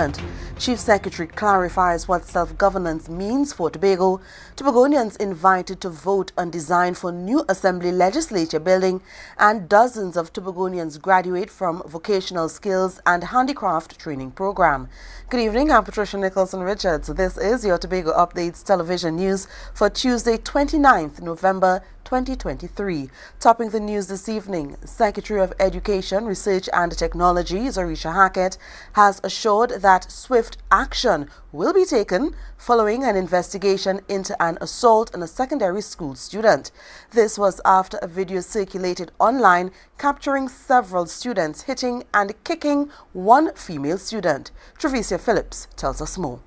student. Chief Secretary clarifies what self-governance means for Tobago. Tobagonians invited to vote on design for new Assembly Legislature building, and dozens of Tobagonians graduate from Vocational Skills and Handicraft Training Program. Good evening, I'm Patricia Nicholson-Richards. This is your Tobago Updates television news for Tuesday, 29th November 2023. Topping the news this evening, Secretary of Education, Research and Technology, Zorisha Hackett, has assured that swift action will be taken following an investigation into an assault on a secondary school student. This was after a video circulated online capturing several students hitting and kicking one female student. Trevicia Phillips tells us more.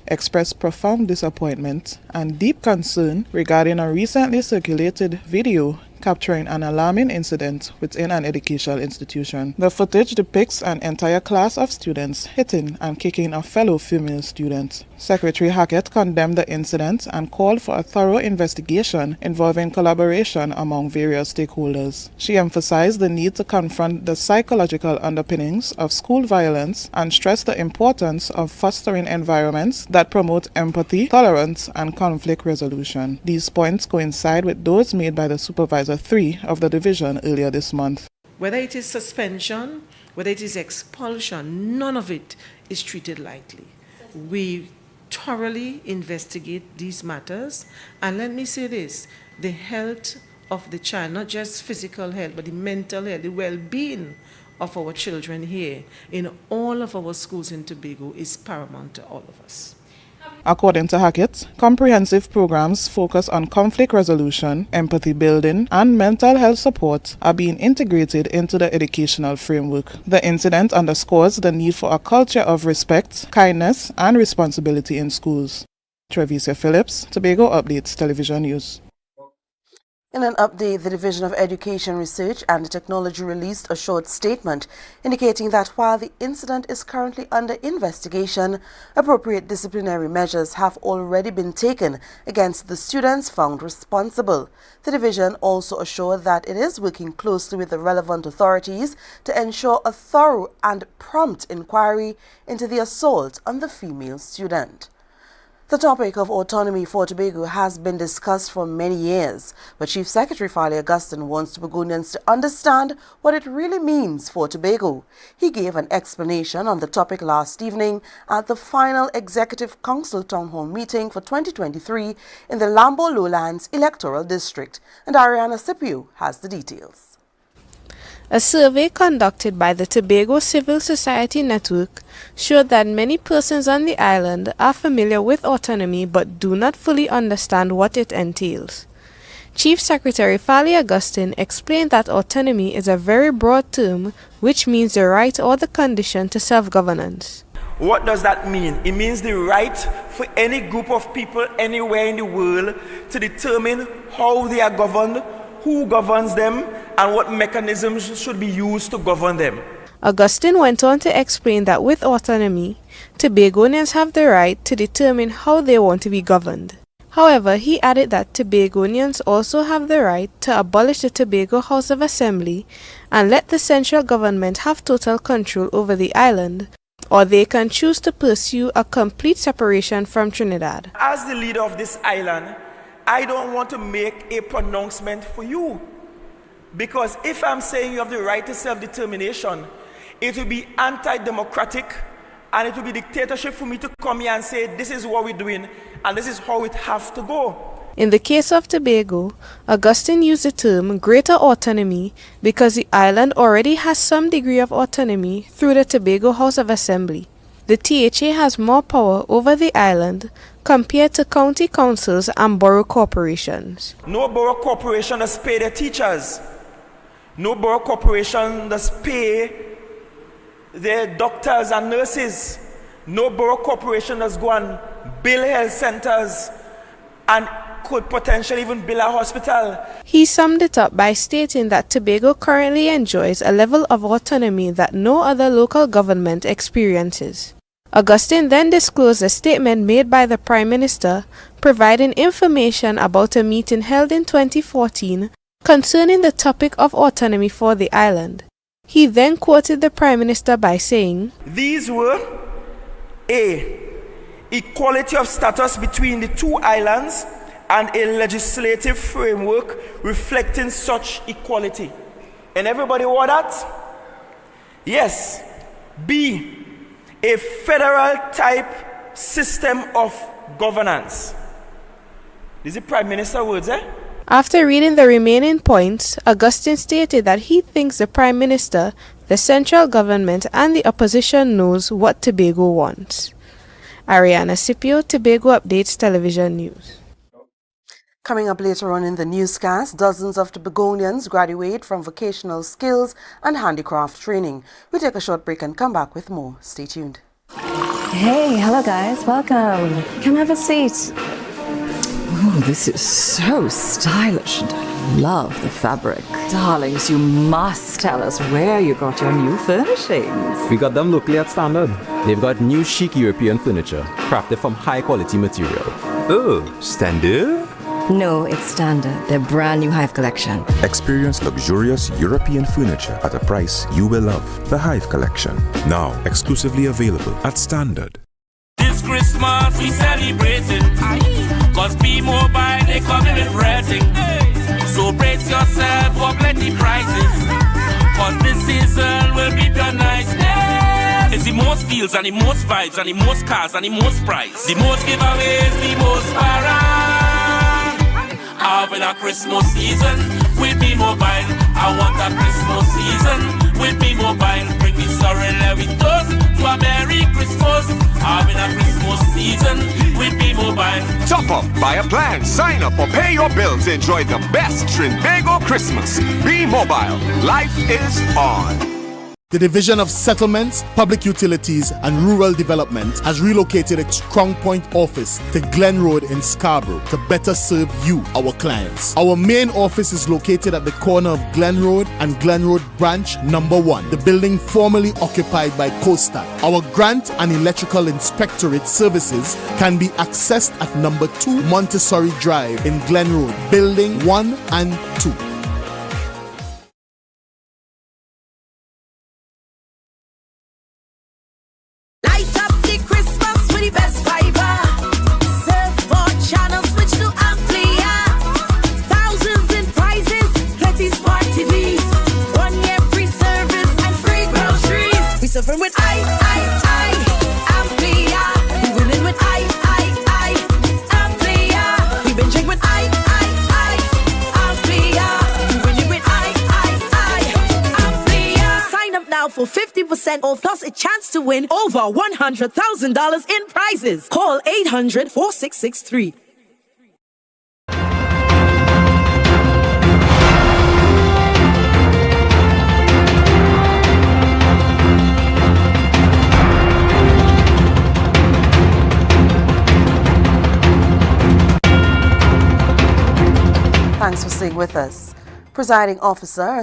Expressed profound disappointment and deep concern regarding a recently circulated video capturing an alarming incident within an educational institution. The footage depicts an entire class of students hitting and kicking a fellow female student. Secretary Hackett condemned the incident and called for a thorough investigation involving collaboration among various stakeholders. She emphasized the need to confront the psychological underpinnings of school violence and stressed the importance of fostering environments that promote empathy, tolerance, and conflict resolution. These points coincide with those made by the Supervisor 3 of the division earlier this month. Whether it is suspension, whether it is expulsion, none of it is treated lightly. We thoroughly investigate these matters, and let me say this, the health of the child, not just physical health, but the mental health, the well-being of our children here in all of our schools in Tobago is paramount to all of us. According to Hackett, comprehensive programs focused on conflict resolution, empathy building, and mental health support are being integrated into the educational framework. The incident underscores the need for a culture of respect, kindness, and responsibility in schools. Trevicia Phillips, Tobago Updates Television News. In an update, the Division of Education, Research and Technology released a short statement indicating that while the incident is currently under investigation, appropriate disciplinary measures have already been taken against the students found responsible. The division also assured that it is working closely with the relevant authorities to ensure a thorough and prompt inquiry into the assault on the female student. The topic of autonomy for Tobago has been discussed for many years, but Chief Secretary Paria wants Tobagonians to understand what it really means for Tobago. He gave an explanation on the topic last evening at the final Executive Council Town Hall meeting for 2023 in the Lambo Lowlands Electoral District, and Ariana Scipio has the details. A survey conducted by the Tobago Civil Society Network showed that many persons on the island are familiar with autonomy but do not fully understand what it entails. Chief Secretary Paria explained that autonomy is a very broad term which means the right or the condition to self-governance. What does that mean? It means the right for any group of people anywhere in the world to determine how they are governed, who governs them, and what mechanisms should be used to govern them. Augustine went on to explain that with autonomy, Tobagonians have the right to determine how they want to be governed. However, he added that Tobagonians also have the right to abolish the Tobago House of Assembly and let the central government have total control over the island, or they can choose to pursue a complete separation from Trinidad. As the leader of this island, I don't want to make a pronouncement for you. Because if I'm saying you have the right to self-determination, it will be anti-democratic and it will be dictatorship for me to come here and say this is what we're doing and this is how it has to go. In the case of Tobago, Augustine used the term greater autonomy because the island already has some degree of autonomy through the Tobago House of Assembly. The THA has more power over the island compared to county councils and borough corporations. No borough corporation does pay their teachers. No borough corporation does pay their doctors and nurses. No borough corporation does go and build health centers and could potentially even build a hospital. He summed it up by stating that Tobago currently enjoys a level of autonomy that no other local government experiences. Augustine then disclosed a statement made by the Prime Minister providing information about a meeting held in 2014 concerning the topic of autonomy for the island. He then quoted the Prime Minister by saying, "These were A, equality of status between the two islands and a legislative framework reflecting such equality. And everybody want that? Yes. B, a federal type system of governance. This is the Prime Minister words, eh? After reading the remaining points, Augustine stated that he thinks the Prime Minister, the central government and the opposition knows what Tobago wants. Ariana Scipio, Tobago Updates Television News. Coming up later on in the newscast, dozens of Tobagonians graduate from vocational skills and handicraft training. We take a short break and come back with more. Stay tuned. Hey, hello guys, welcome. Come have a seat. Oh, this is so stylish and I love the fabric. Darlings, you must tell us where you got your new furnishings. We got them locally at Standard. They've got new chic European furniture, crafted from high quality material. Oh, Standard? No, it's Standard, their brand new Hive collection. Experience luxurious European furniture at a price you will love. The Hive Collection, now exclusively available at Standard. This Christmas we celebrating, cause P-Mobile they coming with rating. So brace yourself for plenty prices, cause this season will be the nice. It's the most deals and the most vibes and the most cars and the most price. The most giveaways, the most para. Having a Christmas season with P-Mobile. I want a Christmas season with P-Mobile. Bring me sorry, let me toast to a Merry Christmas. Having a Christmas season with P-Mobile. Top up, buy a plan, sign up or pay your bills. Enjoy the best Tobago Christmas. P-Mobile, life is on. The Division of Settlements, Public Utilities and Rural Development has relocated its Crown Point office to Glen Road in Scarborough to better serve you, our clients. Our main office is located at the corner of Glen Road and Glen Road Branch Number 1, the building formerly occupied by Costa. Our Grant and Electrical Inspectorate services can be accessed at Number 2 Montessori Drive in Glen Road, Building 1 and 2. Suffering with Amplia. We winning with Amplia. We been drinking with Amplia. We winning with Amplia. Sign up now for 50% off plus a chance to win over $100,000 in prizes. Call 800-4663. Thanks for staying with us. Presiding Officer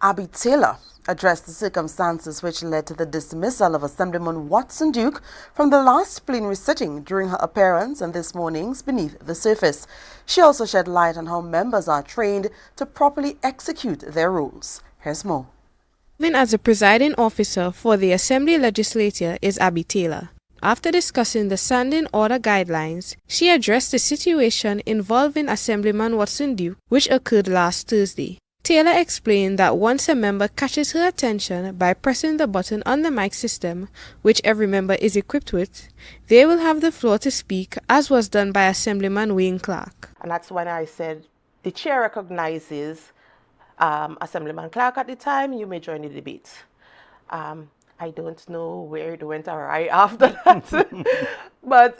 Abby Taylor addressed the circumstances which led to the dismissal of Assemblyman Watson Duke from the last plenary sitting during her appearance on this morning's Beneath the Surface. She also shed light on how members are trained to properly execute their roles. Here's more. Serving as the presiding officer for the Assembly Legislature is Abby Taylor. After discussing the standing order guidelines, she addressed the situation involving Assemblyman Watson Duke, which occurred last Thursday. Taylor explained that once a member catches her attention by pressing the button on the mic system, which every member is equipped with, they will have the floor to speak, as was done by Assemblyman Wayne Clark. And that's when I said, the chair recognizes Assemblyman Clark at the time, you may join the debate. I don't know where it went awry after that. But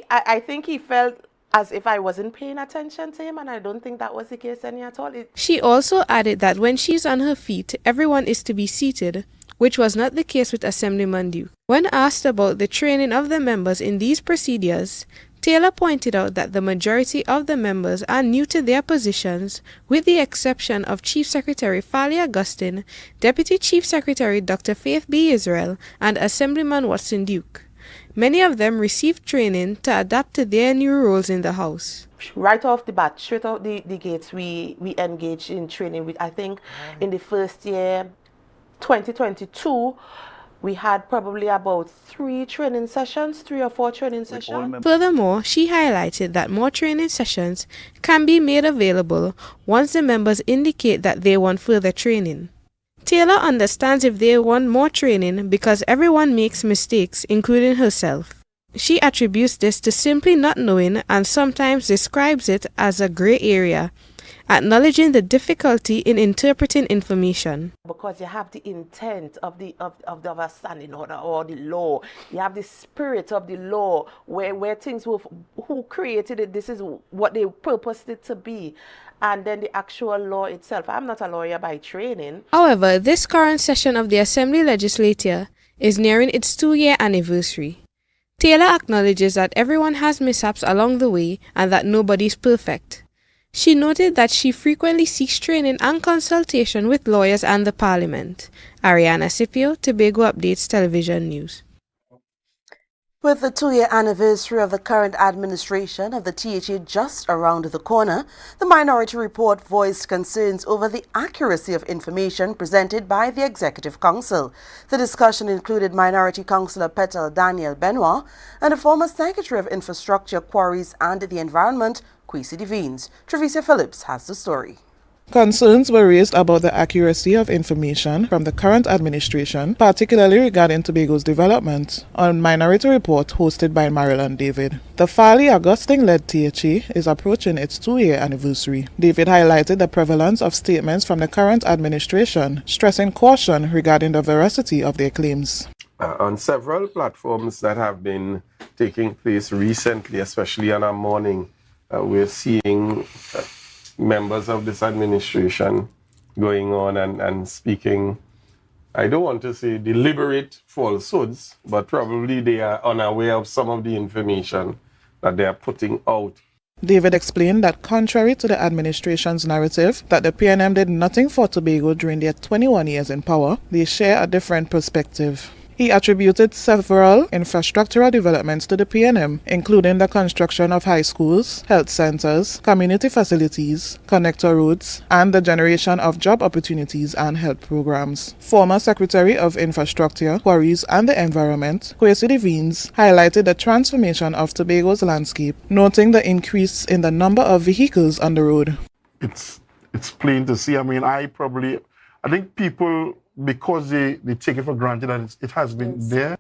I think he felt as if I wasn't paying attention to him, and I don't think that was the case any at all. She also added that when she's on her feet, everyone is to be seated, which was not the case with Assemblyman Duke. When asked about the training of the members in these procedures, Taylor pointed out that the majority of the members are new to their positions, with the exception of Chief Secretary Fali Augustine, Deputy Chief Secretary Dr. Faith B. Israel, and Assemblyman Watson Duke. Many of them received training to adapt to their new roles in the House. Right off the bat, straight out the gates, we engaged in training. I think in the first year, 2022, We had probably about 3 or 4 training sessions. Furthermore, she highlighted that more training sessions can be made available once the members indicate that they want further training. Taylor understands if they want more training because everyone makes mistakes, including herself. She attributes this to simply not knowing and sometimes describes it as a gray area, acknowledging the difficulty in interpreting information. Because you have the intent of the understanding order or the law. You have the spirit of the law where things who created it, this is what they purposed it to be. And then the actual law itself. I'm not a lawyer by training. However, this current session of the Assembly Legislature is nearing its 2-year anniversary. Taylor acknowledges that everyone has mishaps along the way and that nobody's perfect. She noted that she frequently seeks training and consultation with lawyers and the Parliament. Ariana Scipio, Tobago Updates Television News. With the 2-year anniversary of the current administration of the THA just around the corner, the Minority Report voiced concerns over the accuracy of information presented by the Executive Council. The discussion included Minority Councillor Petal Daniel Benoit and the former Secretary of Infrastructure, Quarries and the Environment, Kwesi Devines. Trevicia Phillips has the story. Concerns were raised about the accuracy of information from the current administration, particularly regarding Tobago's development, on Minority Report hosted by Marilyn David. The Farley Augustine-led THA is approaching its 2-year anniversary. David highlighted the prevalence of statements from the current administration, stressing caution regarding the veracity of their claims. On several platforms that have been taking place recently, especially on our morning, we're seeing members of this administration going on and speaking, I don't want to say deliberate falsehoods, but probably they are unaware of some of the information that they are putting out. David explained that contrary to the administration's narrative that the PNM did nothing for Tobago during their 21 years in power, they share a different perspective. He attributed several infrastructural developments to the PNM, including the construction of high schools, health centers, community facilities, connector roads, and the generation of job opportunities and health programs. Former Secretary of Infrastructure, Quarries and the Environment, Kwesi Devines, highlighted the transformation of Tobago's landscape, noting the increase in the number of vehicles on the road. It's plain to see. I mean, I think people, because they take it for granted that it has been there,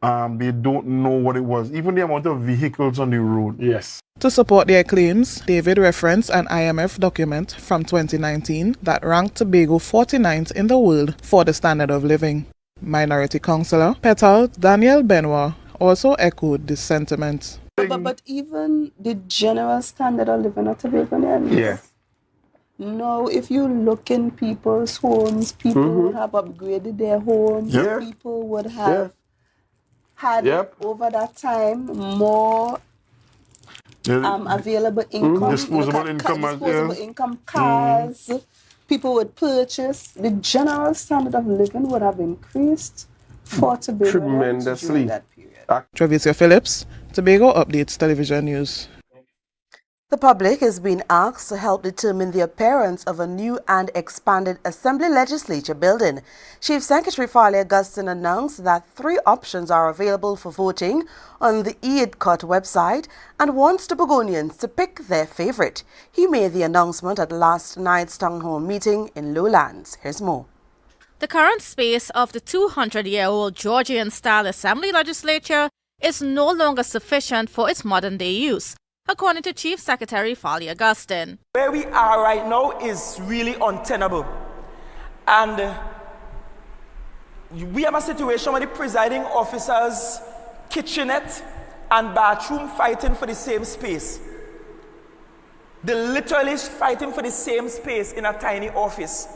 they don't know what it was. Even the amount of vehicles on the road. Yes. To support their claims, David referenced an IMF document from 2019 that ranked Tobago 49th in the world for the standard of living. Minority Councillor Petal Daniel Benoit also echoed this sentiment. But even the general standard of living of Tobagonians. Yeah. No, if you look in people's homes, people would have upgraded their homes. Yeah. People would have had over that time more available income. Disposable income, cars. People would purchase. The general standard of living would have increased for Tobago tremendously during that period. Trevicia Phillips, Tobago Updates Television News. The public is being asked to help determine the appearance of a new and expanded Assembly Legislature building. Chief Secretary Farley Augustine announced that 3 options are available for voting on the EIDCOT website and wants Tobagonians to pick their favorite. He made the announcement at last night's town hall meeting in Lowlands. Here's more. The current space of the 200-year-old Georgian-style Assembly Legislature is no longer sufficient for its modern-day use, according to Chief Secretary Farley Augustine. Where we are right now is really untenable. And we have a situation where the presiding officer's kitchenette and bathroom fighting for the same space. They're literally fighting for the same space in a tiny office.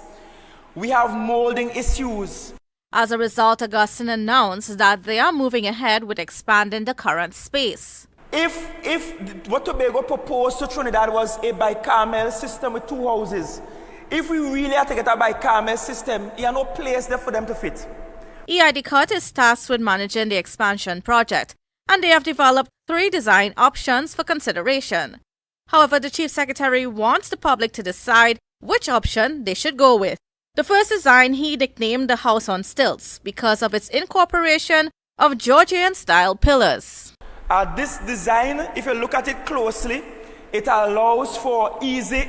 We have molding issues. As a result, Augustine announced that they are moving ahead with expanding the current space. If what Tobago proposed to Trinidad was a bicameral system with 2 houses, if we really had to get a bicameral system, there are no place there for them to fit. EIDCOT is tasked with managing the expansion project, and they have developed 3 design options for consideration. However, the Chief Secretary wants the public to decide which option they should go with. The first design he nicknamed the House on Stilts because of its incorporation of Georgian-style pillars. This design, if you look at it closely, it allows for easy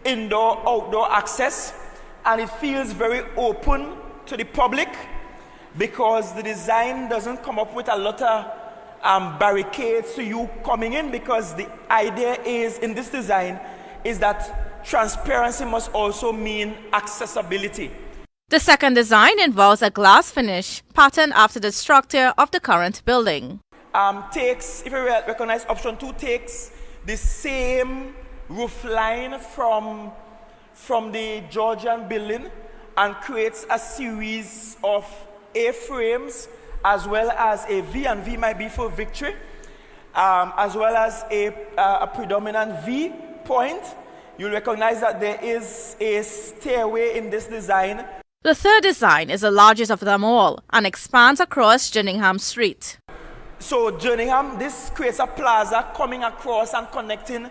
indoor-outdoor access, and it feels very open to the public because the design doesn't come up with a lot of barricades to you coming in, because the idea is in this design is that transparency must also mean accessibility. The second design involves a glass finish patterned after the structure of the current building. If you recognize option 2, takes the same roof line from the Georgian building and creates a series of A-frames as well as a V, and V might be for victory, as well as a predominant V point. You'll recognize that there is a stairway in this design. The third design is the largest of them all and expands across Jerningham Street. So Jerningham, this creates a plaza coming across and connecting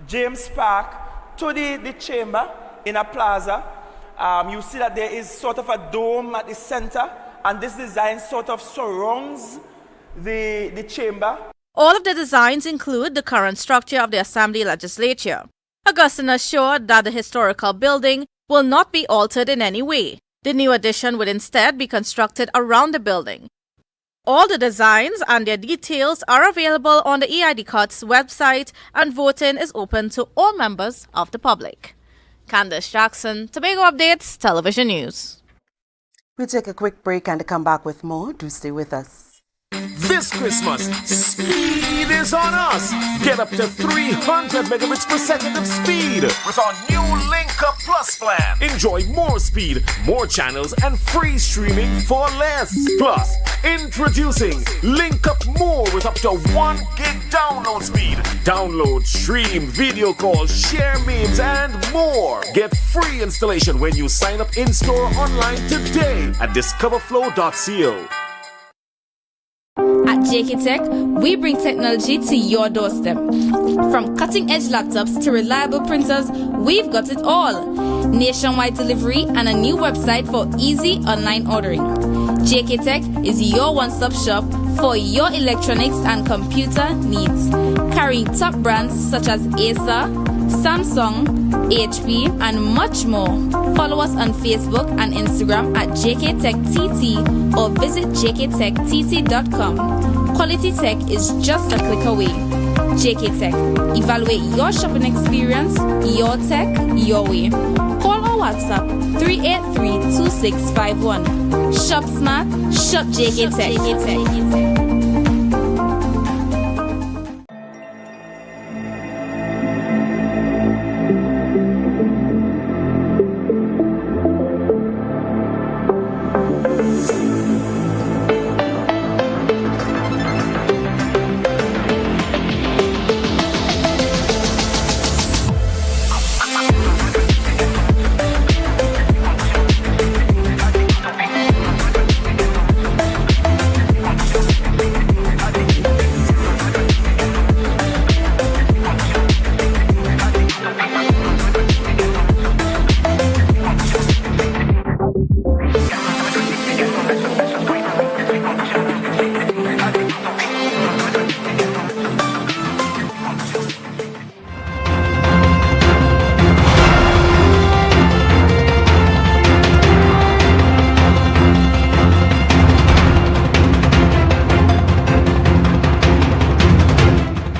James Park to the chamber in a plaza. You see that there is sort of a dome at the center, and this design sort of surrounds the chamber. All of the designs include the current structure of the Assembly Legislature. Augustine assured that the historical building will not be altered in any way. The new addition would instead be constructed around the building. All the designs and their details are available on the EIDCOT's website, and voting is open to all members of the public. Candace Jackson, Tobago Updates, Television News. We'll take a quick break and come back with more. Do stay with us. This Christmas, speed is on us. Get up to 300 megabits per second of speed with our new Link Up Plus plan. Enjoy more speed, more channels, and free streaming for less. Plus, introducing Link Up More with up to 1 gig download speed. Download, stream, video calls, share memes, and more. Get free installation when you sign up in-store or online today at discoverflow.co. At JK Tech, we bring technology to your doorstep. From cutting-edge laptops to reliable printers, we've got it all. Nationwide delivery and a new website for easy online ordering. JK Tech is your one-stop shop for your electronics and computer needs. Carrying top brands such as Acer, Samsung, HP, and much more. Follow us on Facebook and Instagram at JKTechTT or visit jktechtt.com. Quality tech is just a click away. JK Tech. Evaluate your shopping experience, your tech, your way. Call or WhatsApp 383-2651. Shop smart, shop JK Tech.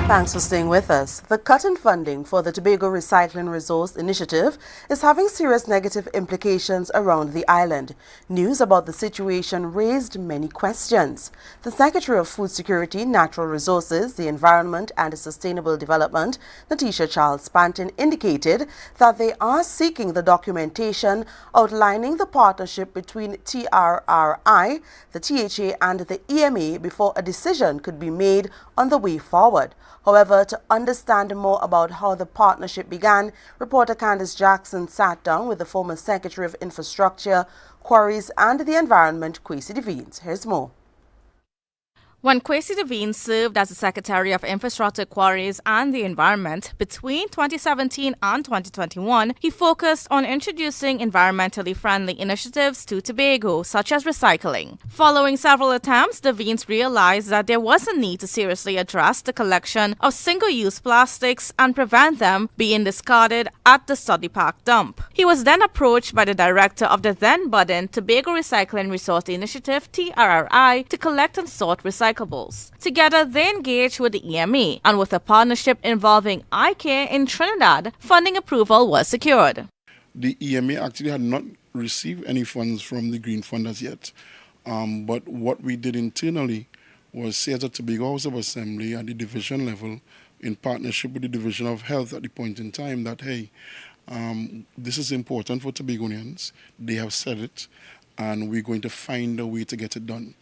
Thanks for staying with us. The cut in funding for the Tobago Recycling Resource Initiative is having serious negative implications around the island. News about the situation raised many questions. The Secretary of Food Security, Natural Resources, the Environment and Sustainable Development, Natisha Charles-Pantin, indicated that they are seeking the documentation outlining the partnership between TRRI, the THA and the EMA before a decision could be made on the way forward. However, to understand more about how the partnership began, reporter Candace Jackson sat down with the former Secretary of Infrastructure, Quarries and the Environment, Kwesi Devines. Here's more. When Kwesi Devine served as the Secretary of Infrastructure, Quarries and the Environment between 2017 and 2021, he focused on introducing environmentally friendly initiatives to Tobago, such as recycling. Following several attempts, Devine realized that there was a need to seriously address the collection of single-use plastics and prevent them being discarded at the Study Park dump. He was then approached by the director of the then-budding Tobago Recycling Resource Initiative, TRRI, to collect and sort recyclables. Together, they engaged with the EMA, and with a partnership involving iCare in Trinidad, funding approval was secured. The EMA actually had not received any funds from the Green Fund as yet. But what we did internally was say at the Tobago House of Assembly at the division level, in partnership with the Division of Health at the point in time, that, hey, this is important for Tobagonians. They have said it, and we're going to find a way to get it done.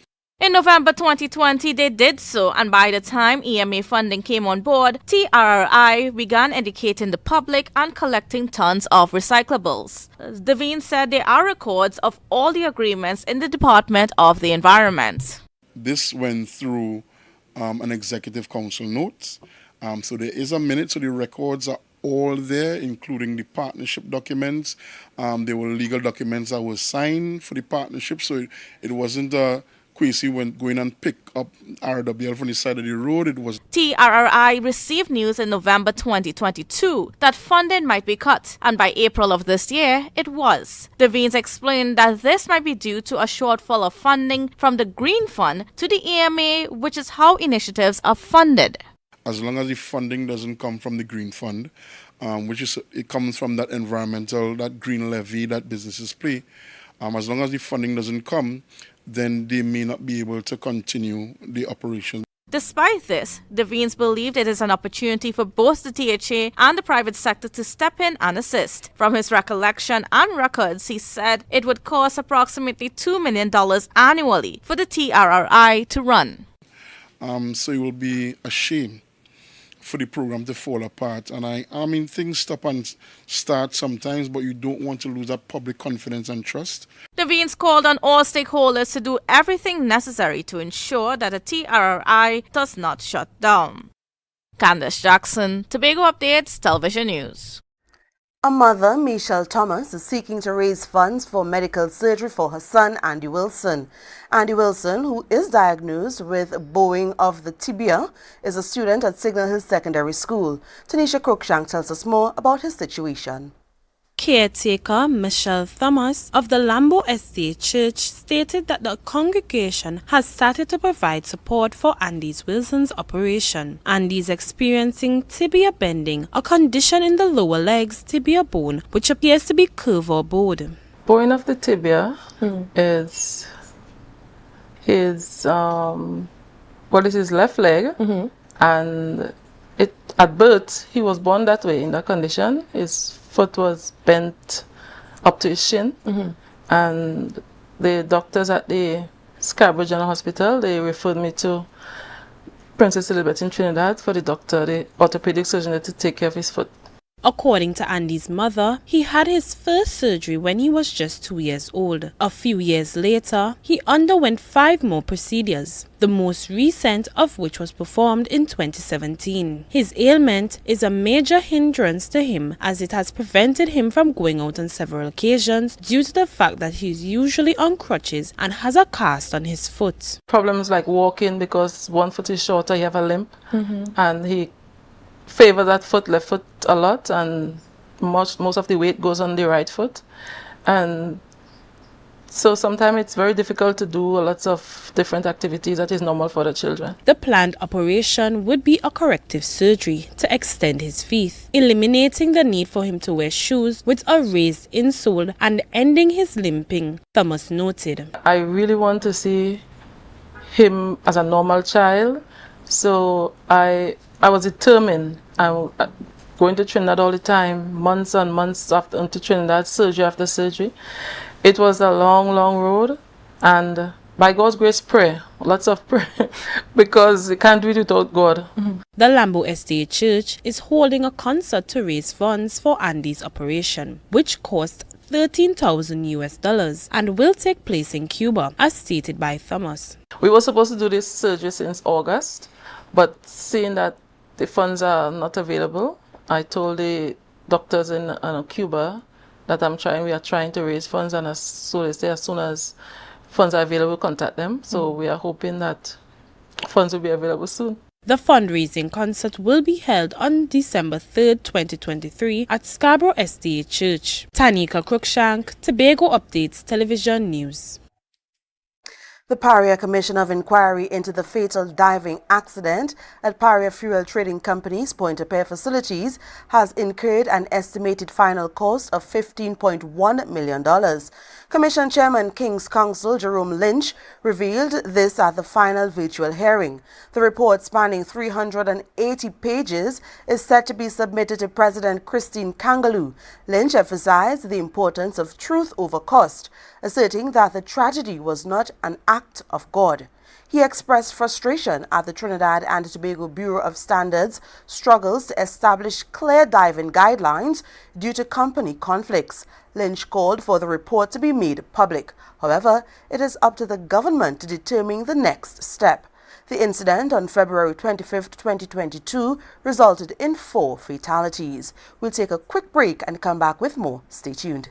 In November 2020, they did so, and by the time EMA funding came on board, TRRI began educating the public and collecting tons of recyclables. Devine said there are records of all the agreements in the Department of the Environment. This went through an executive council note. So there is a minute, so the records are all there, including the partnership documents. There were legal documents that were signed for the partnership, so it wasn't Kwesi went going and pick up RWL from the side of the road. It was TRRI received news in November 2022 that funding might be cut, and by April of this year, it was. Devine explained that this might be due to a shortfall of funding from the Green Fund to the EMA, which is how initiatives are funded. As long as the funding doesn't come from the Green Fund, it comes from that environmental, that green levy that businesses pay. As long as the funding doesn't come, then they may not be able to continue the operation. Despite this, Devine believed it is an opportunity for both the THA and the private sector to step in and assist. From his recollection and records, he said it would cost approximately $2 million annually for the TRRI to run. So it will be a shame for the program to fall apart. And I mean, things stop and start sometimes, but you don't want to lose that public confidence and trust. Devine called on all stakeholders to do everything necessary to ensure that the TRRI does not shut down. Candace Jackson, Tobago Updates, Television News. A mother, Michelle Thomas, is seeking to raise funds for medical surgery for her son, Andy Wilson. Andy Wilson, who is diagnosed with bowing of the tibia, is a student at Signal Hill Secondary School. Tanisha Cruikshank tells us more about his situation. Caretaker Michelle Thomas of the Lambo Estate Church stated that the congregation has started to provide support for Andy Wilson's operation. Andy is experiencing tibia bending, a condition in the lower legs tibia bone which appears to be curved or bowed. Bowing of the tibia is his left leg, and at birth he was born that way in that condition. His foot was bent up to his shin, and the doctors at the Scarborough General Hospital, they referred me to Princess Elizabeth in Trinidad for the orthopedic surgeon to take care of his foot. According to Andy's mother, he had his first surgery when he was just 2 years old. A few years later, he underwent 5 more procedures, the most recent of which was performed in 2017. His ailment is a major hindrance to him as it has prevented him from going out on several occasions due to the fact that he is usually on crutches and has a cast on his foot. Problems like walking, because one foot is shorter, you have a limp, and he favor that left foot a lot, and most of the weight goes on the right foot, and so sometimes it's very difficult to do lots of different activities that is normal for the children. The planned operation would be a corrective surgery to extend his feet, eliminating the need for him to wear shoes with a raised insole and ending his limping, Thomas noted. I really want to see him as a normal child, so I was determined. I'm going to Trinidad all the time, months and months into Trinidad, surgery after surgery. It was a long, long road, and by God's grace, prayer, lots of prayer, because you can't do it without God. The Lambo Estate Church is holding a concert to raise funds for Andy's operation, which cost $13,000 and will take place in Cuba, as stated by Thomas. We were supposed to do this surgery since August, but seeing that the funds are not available, I told the doctors in Cuba that we are trying to raise funds, and as soon as funds are available, contact them. So we are hoping that funds will be available soon. The fundraising concert will be held on December 3rd, 2023 at Scarborough SDA Church. Tanika Cruikshank, Tobago Updates Television News. The Paria Commission of Inquiry into the fatal diving accident at Paria Fuel Trading Company's Point-of-Care facilities has incurred an estimated final cost of $15.1 million. Commission Chairman King's Counsel Jerome Lynch revealed this at the final virtual hearing. The report, spanning 380 pages, is set to be submitted to President Christine Kangaloo. Lynch emphasized the importance of truth over cost, asserting that the tragedy was not an act of God. He expressed frustration at the Trinidad and Tobago Bureau of Standards' struggles to establish clear diving guidelines due to company conflicts. Lynch called for the report to be made public. However, it is up to the government to determine the next step. The incident on February 25, 2022 resulted in 4 fatalities. We'll take a quick break and come back with more. Stay tuned.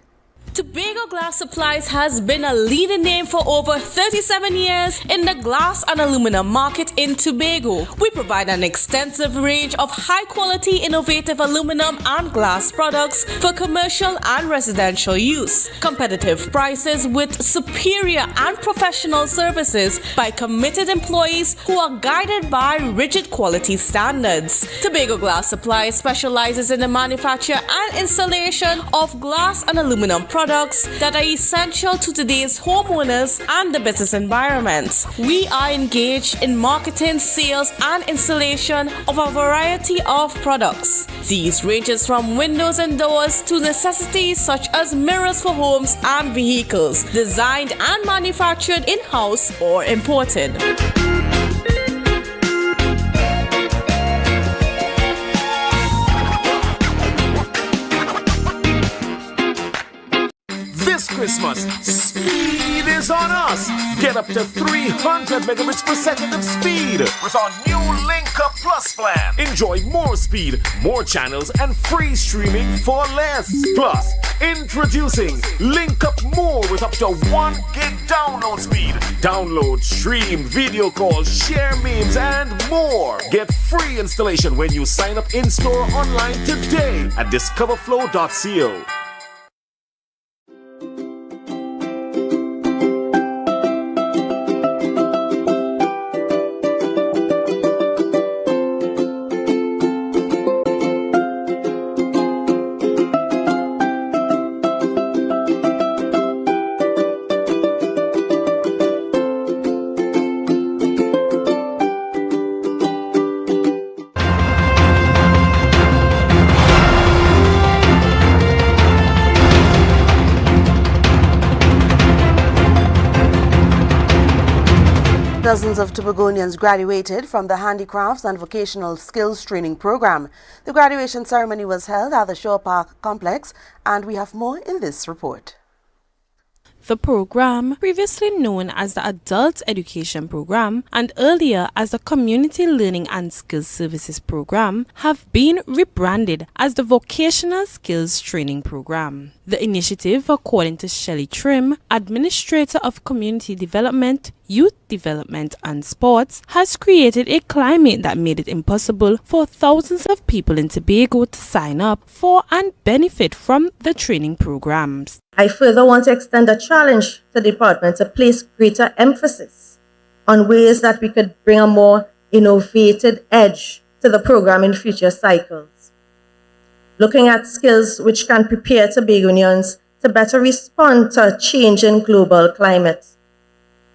Tobago Glass Supplies has been a leading name for over 37 years in the glass and aluminum market in Tobago. We provide an extensive range of high-quality, innovative aluminum and glass products for commercial and residential use. Competitive prices with superior and professional services by committed employees who are guided by rigid quality standards. Tobago Glass Supplies specializes in the manufacture and installation of glass and aluminum products that are essential to today's homeowners and the business environment. We are engaged in marketing, sales, and installation of a variety of products. These ranges from windows and doors to necessities such as mirrors for homes and vehicles, designed and manufactured in-house or imported. This Christmas, speed is on us. Get up to 300 megabits per second of speed with our new Link Up Plus plan. Enjoy more speed, more channels, and free streaming for less. Plus, introducing Link Up More with up to 1 gig download speed. Download, stream, video calls, share memes, and more. Get free installation when you sign up in-store or online today at discoverflow.co. Dozens of Tobagonians graduated from the Handicrafts and Vocational Skills Training Program. The graduation ceremony was held at the Shore Park Complex, and we have more in this report. The program, previously known as the Adult Education Program and earlier as the Community Learning and Skills Services Program, have been rebranded as the Vocational Skills Training Program. The initiative, according to Shelley Trim, Administrator of Community Development, Youth Development and Sports, has created a climate that made it impossible for thousands of people in Tobago to sign up for and benefit from the training programs. I further want to extend a challenge to the department to place greater emphasis on ways that we could bring a more innovative edge to the program in future cycles. Looking at skills which can prepare Tobagonians to better respond to a changing global climate,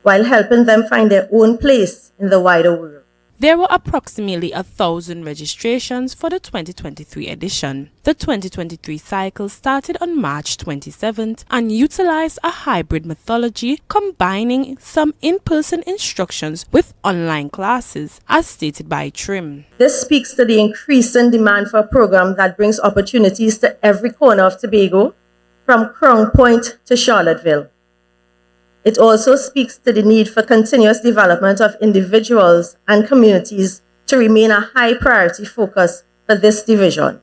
while helping them find their own place in the wider world. There were approximately 1,000 registrations for the 2023 edition. The 2023 cycle started on March 27th and utilized a hybrid methodology combining some in-person instructions with online classes, as stated by Trim. This speaks to the increasing demand for a program that brings opportunities to every corner of Tobago from Crown Point to Charlottesville. It also speaks to the need for continuous development of individuals and communities to remain a high priority focus for this division.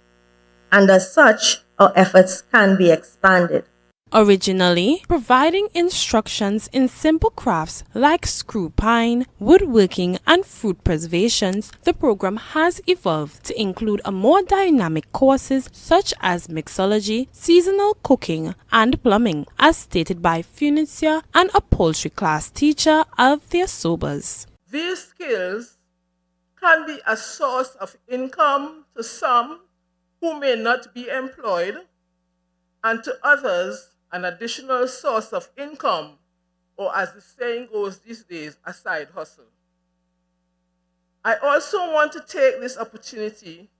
And as such, our efforts can be expanded. Originally providing instructions in simple crafts like screw pine, woodworking, and fruit preservations, the program has evolved to include a more dynamic courses such as mixology, seasonal cooking, and plumbing, as stated by furniture and upholstery class teacher Althea Sobers. These skills can be a source of income to some who may not be employed, and to others, an additional source of income, or as the saying goes these days, a side hustle. I also want to take this opportunity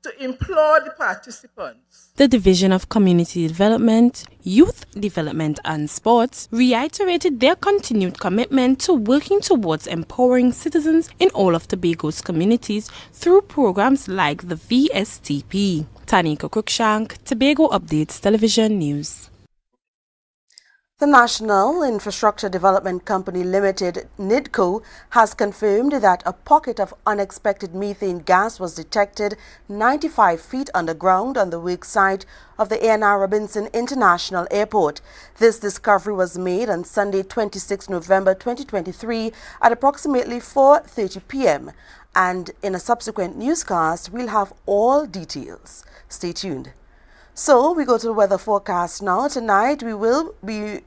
to implore the participants. The Division of Community Development, Youth Development and Sports reiterated their continued commitment to working towards empowering citizens in all of Tobago's communities through programs like the VSTP. Tanika Cruikshank, Tobago Updates Television News. The National Infrastructure Development Company Limited, NIDCO, has confirmed that a pocket of unexpected methane gas was detected 95 feet underground on the work site of the A.N.R. Robinson International Airport. This discovery was made on Sunday, 26 November 2023 at approximately 4:30 p.m. And in a subsequent newscast, we'll have all details. Stay tuned. So we go to the weather forecast now. Tonight we will be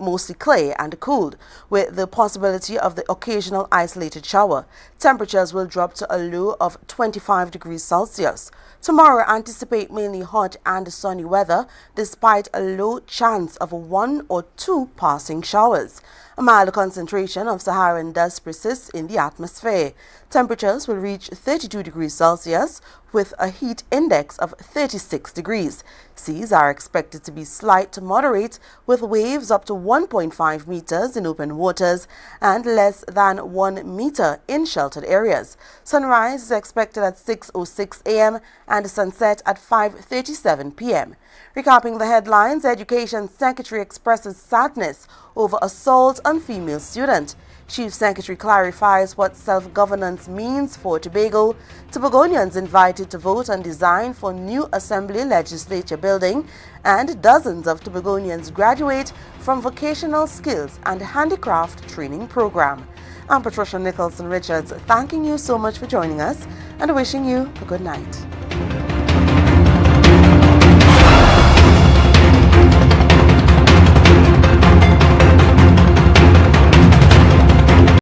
mostly clear and cool with the possibility of the occasional isolated shower. Temperatures will drop to a low of 25 degrees Celsius. Tomorrow anticipate mainly hot and sunny weather despite a low chance of 1 or 2 passing showers. A mild concentration of Saharan dust persists in the atmosphere. Temperatures will reach 32 degrees Celsius with a heat index of 36 degrees. Seas are expected to be slight to moderate with waves up to 1.5 meters in open waters and less than 1 meter in sheltered areas. Sunrise is expected at 6:06 a.m. and sunset at 5:37 p.m. Recapping the headlines, Education Secretary expresses sadness over assault on female student. Chief Secretary clarifies what self-governance means for Tobago. Tobagonians invited to vote on design for new Assembly Legislature building, and dozens of Tobagonians graduate from Vocational Skills and Handicraft Training Program. I'm Patricia Nicholson Richards, thanking you so much for joining us and wishing you a good night.